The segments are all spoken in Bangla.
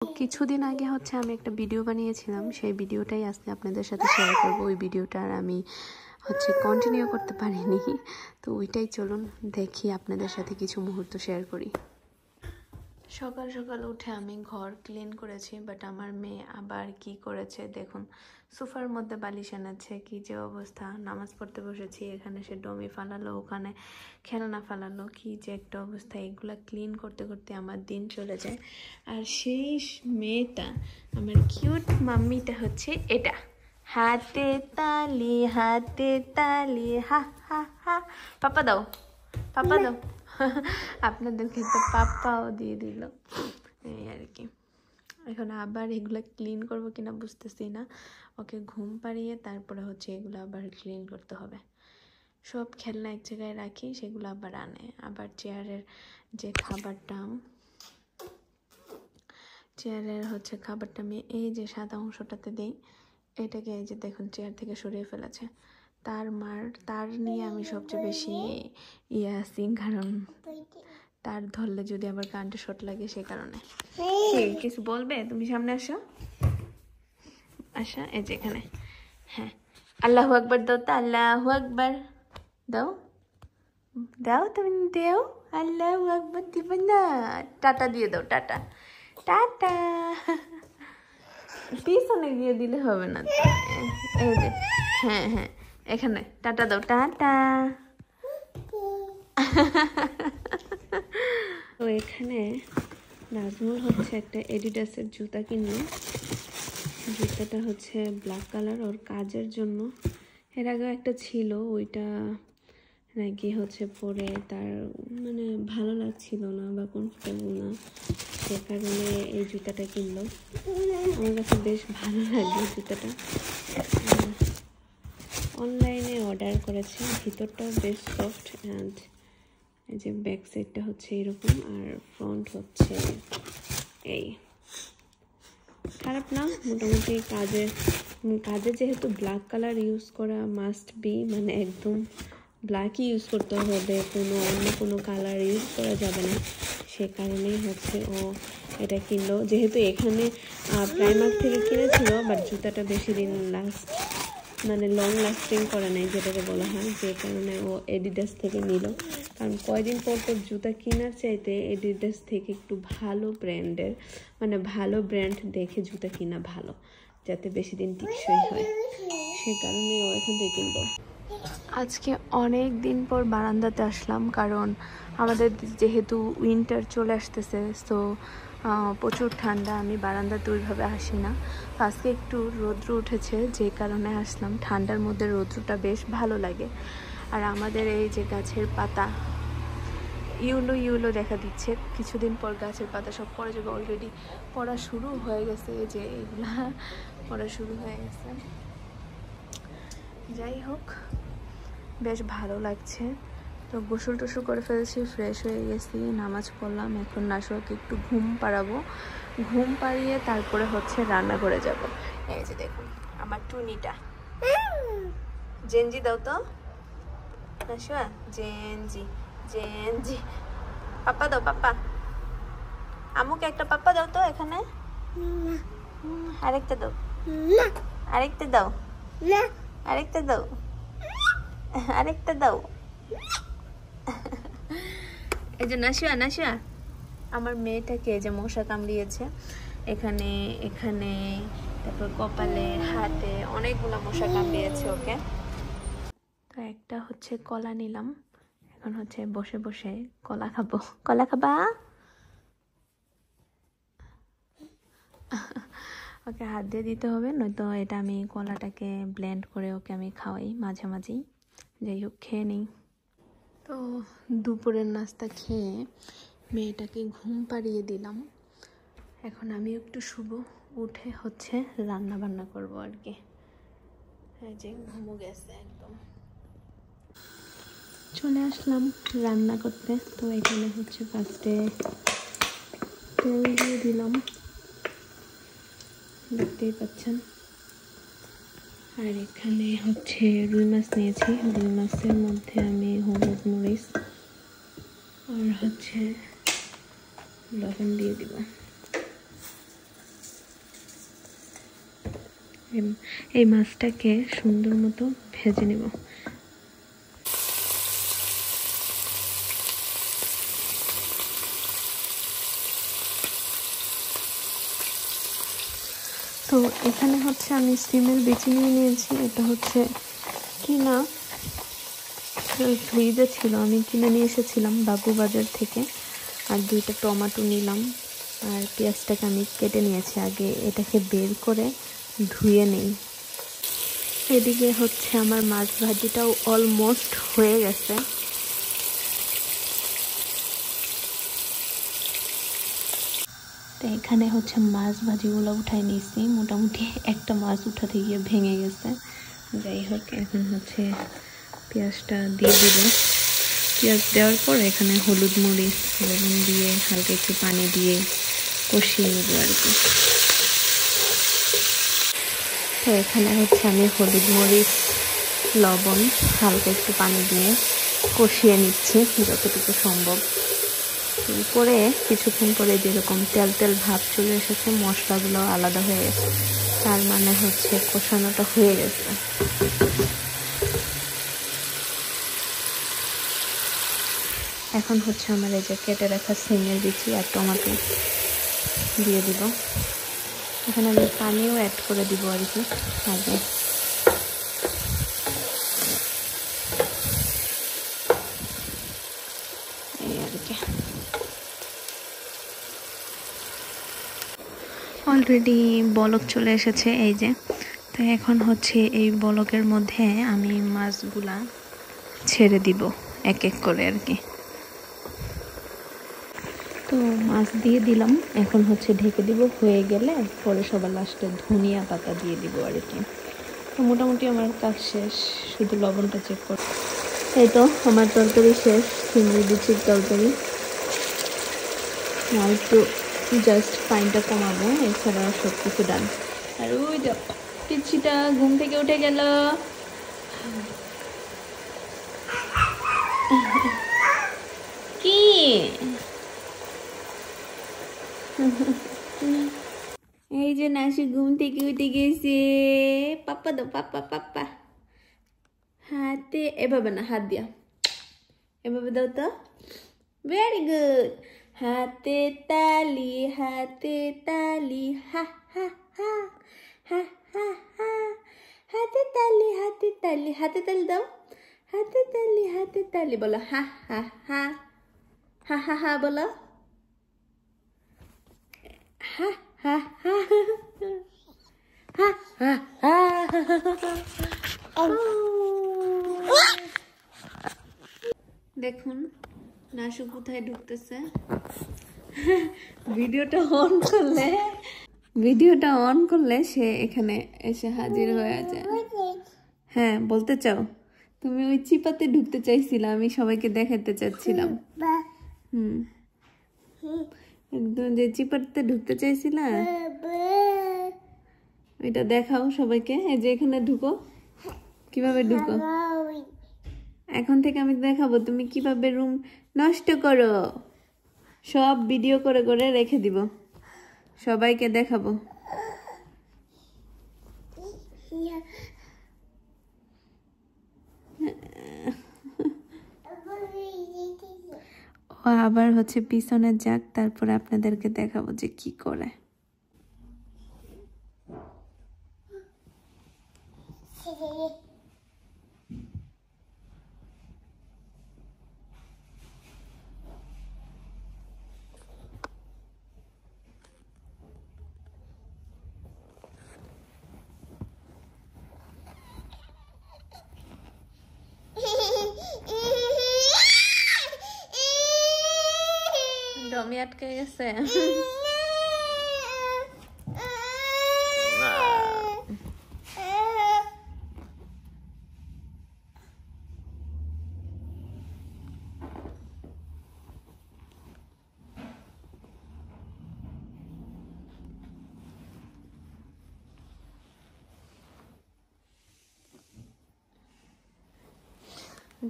কিছুদিন আগে হচ্ছে আমি একটা ভিডিও বানিয়েছিলাম, সেই ভিডিওটাই আজকে আপনাদের সাথে শেয়ার করবো। ওই ভিডিওটা আমি হচ্ছে কন্টিনিউ করতে পারিনি, তো ওইটাই চলুন দেখি আপনাদের সাথে কিছু মুহূর্ত শেয়ার করি। সকাল সকাল উঠে আমি ঘর ক্লিন করেছি, বাট আমার মেয়ে আবার কি করেছে দেখুন। সোফার মধ্যে বালিশ এনেছে, কি যে অবস্থা। নামাজ পড়তে বসেছি, এখানে সে ডমি ফালালো, ওখানে খেলনা ফালালো, কি যে একটা অবস্থা। এগুলা ক্লিন করতে করতে আমার দিন চলে যায়। আর সেই মেয়েটা, আমার কিউট মাম্মিটা হচ্ছে এটা, হাতে তালি হা হা হা। পাপা দাও, পাপা দাও। আপনাদেরকে তো পাপ্পাও দিয়ে দিল, এই আর কি। এখন আবার এগুলো ক্লিন করব কিনা বুঝতেছি না। ওকে ঘুম পাড়িয়ে তারপরে হচ্ছে এগুলো আবার ক্লিন করতে হবে। সব খেলনা এক জায়গায় রাখি, সেগুলো আবার আনে। আবার চেয়ারের যে খাবারটা, চেয়ারের হচ্ছে খাবারটা আমি এই যে সাদা অংশটাতে দিই, এটাকে এই যে দেখুন চেয়ার থেকে সরিয়ে ফেলেছে। তার নিয়ে আমি সবচেয়ে বেশি আছি, কারণ তার ধরলে যদি আবার কারেন্টে শর্ট লাগে, সে কারণে। কিছু বলবে? তুমি সামনে আসো, আসা। এই যে এখানে, হ্যাঁ, আল্লাহু আকবার দাও তো, আল্লাহু আকবার দাও, দাও, তুমি দেও। আল্লাহু আকবার দিবে না, টাটা দিয়ে দাও, টাটা টাটা। পিছনে গিয়ে দিলে হবে না তো, এই যে, হ্যাঁ হ্যাঁ, এখানে টাটা দাও, টাটা। তো এখানে নাজমুল হচ্ছে একটা এডিডাসের জুতা কিনলো। জুতাটা হচ্ছে ব্ল্যাক কালার, ওর কাজের জন্য। এর আগেও একটা ছিল, ওইটা নাকি হচ্ছে পরে তার মানে ভালো লাগছিল না বা কমফোর্টেবল না, সে কারণে এই জুতাটা কিনলো। আমার কাছে বেশ ভালো লাগে জুতাটা। অনলাইনে অর্ডার করেছে, ভিতরটাও বেশ সফট, অ্যান্ড এই যে ব্যাক সাইডটা হচ্ছে এরকম, আর ফ্রন্ট হচ্ছে এই। খারাপ না, মোটামুটি কাজে যেহেতু ব্ল্যাক কালার ইউজ করা মাস্ট বি, মানে একদম ব্ল্যাকই ইউজ করতে হবে, অন্য কোনো কালার ইউজ করা যাবে না। সে কারণেই হচ্ছে ও এটা কিনলো। যেহেতু এখানে প্রাইমার্ক থেকে কিনেছিল, বাট জুতাটা বেশি দিন লং লাস্টিং করে নাই, যেটাকে বলা হয়, যে কারণে ও এডিডাস থেকে নিল। কারণ কয়দিন পর জুতা কেনার চাইতে এডিডাস থেকে একটু ভালো ব্র্যান্ডের, ভালো ব্র্যান্ড দেখে জুতা কিনা ভালো, যাতে বেশি দিন টিকসই হয়। সে কারণে ও এখান থেকে কিনবো। আজকে অনেক দিন পর বারান্দাতে আসলাম, কারণ আমাদের যেহেতু উইন্টার চলে আসতেছে, সো প্রচুর ঠান্ডা। আমি বারান্দাতে ওইভাবে আসি না। আজকে একটু রৌদ্র উঠেছে, যে কারণে আসলাম। ঠান্ডার মধ্যে রৌদ্রটা বেশ ভালো লাগে। আর আমাদের এই যে গাছের পাতা ইউলো দেখা দিচ্ছে, কিছুদিন পর গাছের পাতা সব পড়ে যাবে। অলরেডি পড়া শুরু হয়ে গেছে, এই যে এইগুলা পড়া শুরু হয়ে গেছে। যাই হোক, বেশ ভালো লাগছে। তো গোসল টোসল করে ফেলেছি, ফ্রেশ হয়ে গেছি, নামাজ পড়লাম। এখন নাশোয়াকে একটু ঘুম পাড়াবো, ঘুম পাড়িয়ে তারপরে হচ্ছে রান্না করে যাব। এই যে দেখুন আমার টুনিটা, জেনজি দাও তো নাশোয়া, জেনজি জেনজি। পাপ্পা দাও, পাপ্পা। আমুকে একটা পাপ্পা দাও তো এখানে, আরেকটা দাও, আরেকটা দাও, আরেকটা দাও, আরেকটা দাও। এই যে নাশিয়া, আমার মেয়েটাকে যে মশা কামড়িয়েছে, এখানে এখানে, তারপর কপালে, হাতে অনেকগুলো মশা কামড়িয়েছে ওকে। তো একটা হচ্ছে কলা নিলাম, এখন হচ্ছে বসে বসে কলা খাবো। কলা খাবা? ওকে হাত দিয়ে দিতে হবে, নয়তো এটা আমি কলাটাকে ব্লেন্ড করে ওকে আমি খাওয়াই মাঝে মাঝেই। যাই হোক, খেয়ে নিই। তো দুপুরের নাস্তা খেয়ে মেয়েটাকে ঘুম পাড়িয়ে দিলাম। এখন আমি একটু শুবো, উঠে হচ্ছে রান্না বান্না করবো আর কি। এই যে ঘুমো গেছে একদম। চলে আসলাম রান্না করতে। তো এখানে হচ্ছে ফার্স্টে তেল দিয়ে দিলাম, দেখতেই পাচ্ছেন। আর এখানে হচ্ছে রুই মাছ নিয়েছি, রুই মাছের মধ্যে আমি হলুদ মরিচ আর হচ্ছে লবণ দিয়ে দিব। এই মাছটাকে সুন্দর মতো ভেজে নেব। তো এখানে হচ্ছে আমি সিমের বিচি নিয়ে নিয়েছি। এটা হচ্ছে কিনা, ফ্রিজে ছিল, আমি কিনে নিয়ে এসেছিলাম বাবু বাজার থেকে। আর 2টা টমেটো নিলাম, আর পেঁয়াজটাকে আমি কেটে নিয়েছি। আগে এটাকে বের করে ধুয়ে নেই। এদিকে হচ্ছে আমার মাছ ভাজিটাও অলমোস্ট হয়ে গেছে। তো এখানে হচ্ছে মাছ ভাজিগুলো উঠাই নিয়েছি। মোটামুটি একটা মাছ উঠাতে গিয়ে ভেঙে গেছে। যাই হোক, এখন হচ্ছে পেঁয়াজটা দিয়ে দিব। পেঁয়াজ দেওয়ার পর এখানে হলুদ মরিচ লবণ দিয়ে হালকা একটু পানি দিয়ে কষিয়ে নেব আর কি। তো এখানে হচ্ছে আমি হলুদ মরিচ লবণ হালকা একটু পানি দিয়ে কষিয়ে নিচ্ছি যতটুকু সম্ভব। করে কিছুক্ষণ পরে যেরকম তেল তেল ভাব চলে এসেছে, মশলাগুলো আলাদা হয়ে গেছে, তার মানে হচ্ছে কষানোটা হয়ে গেছে। এখন হচ্ছে আমার এই যে কেটে রাখা সিমের বিচি আর টমেটো দিয়ে দিব। এখানে আমি পানিও অ্যাড করে দিব আর কি আগে। এই আর কি অলরেডি বলক চলে এসেছে এই যে। তো এখন হচ্ছে এই বলকের মধ্যে আমি মাছগুলা ছেড়ে দিব এক এক করে আর কি। তো মাছ দিয়ে দিলাম, এখন হচ্ছে ঢেকে দিব। হয়ে গেলে পরে সবার লাস্টে ধনিয়া পাতা দিয়ে দিব আর কি। তো মোটামুটি আমার কাজ শেষ, শুধু লবণটা চেক কর। এই তো আমার তরকারি শেষ, চিংড়ি বিচির তরকারি। আর একটু জাস্ট পানিটা কমাবো, এছাড়া সব কিছু ডান। আর ওই যে পিচ্ছিটা ঘুম থেকে উঠে গেল। কি এই যে নাসু ঘুম থেকে উঠে গেছে। পাপ্পা দাও, পাপ্পা পাপ্পা। হাতে এভাবে না, হাত দিয়া এভাবে দাও তো। Very good. হাতে তালি, হাতে তালি, হা হা হা হা হা হা। হাতে তালি, হাতে তালি, হাতে তালি দাও। হাতে তালি, হাতে তালি বলো। হা হা হা হা হা হা বলো। হা হা হা হা হা হা। দেখুন নাসু কোথায় ঢুকতেছে। ভিডিওটা অন করলে সে এখানে এসে হাজির হয়ে যায়। হ্যাঁ বলতে চাও? তুমি ওই চিপাতে ঢুকতে চাইছিলা, আমি সবাইকে দেখাতে চাচ্ছিলাম। একদম যে চিপাতে ঢুকতে চাইছিলা ওইটা দেখাও সবাইকে। এই যে এখানে ঢুকো, কিভাবে ঢুকো এখন থেকে আমি দেখাবো তুমি কিভাবে রুম নষ্ট করো। সব ভিডিও করে করে রেখে দিব, সবাইকে দেখাবো। ও আবার হচ্ছে পিছনে যাক, তারপরে আপনাদেরকে দেখাবো যে কি করে। দমে আটকে গেছে।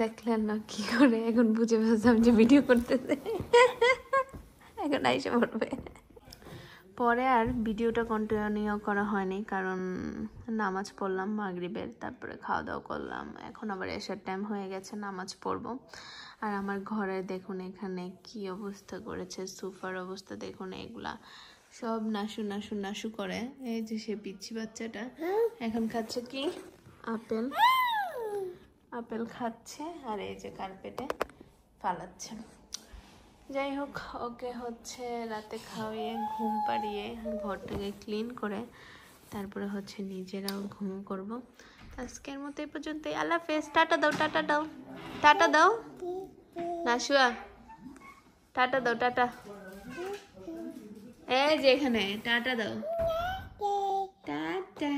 দেখলেন না কি করে? এখন বুঝে ফেললাম যে ভিডিও করতেছে। এখন আইসা পড়বে। পরে আর ভিডিওটা কন্টিনিউ করা হয়নি, কারণ নামাজ পড়লাম মাগরিবের, তারপরে খাওয়া দাওয়া করলাম। এখন আবার এসার টাইম হয়ে গেছে, নামাজ পড়বো। আর আমার ঘরে দেখুন এখানে কি অবস্থা করেছে, সোফার অবস্থা দেখুন, এগুলা সব নাশু নাশু নাশু করে। এই যে সে পিচ্ছি বাচ্চাটা এখন খাচ্ছে কি আপেল, আপেল খাচ্ছে, আর এই যে কার্পেটে ফালাচ্ছে। যাই হোক, ওকে হচ্ছে রাতে খাওয়িয়ে ঘুম পাড়িয়ে ঘরটাকে ক্লিন করে তারপরে হচ্ছে নিজেরাও ঘুম করব। আজকের মতো এই পর্যন্তই। আল্লাহ হাফেজ, টাটা দাও, টাটা দাও, টাটা দাও নাশুয়া, টাটা দাও, টাটা। এই যে এখানে টাটা দাও, টাটা।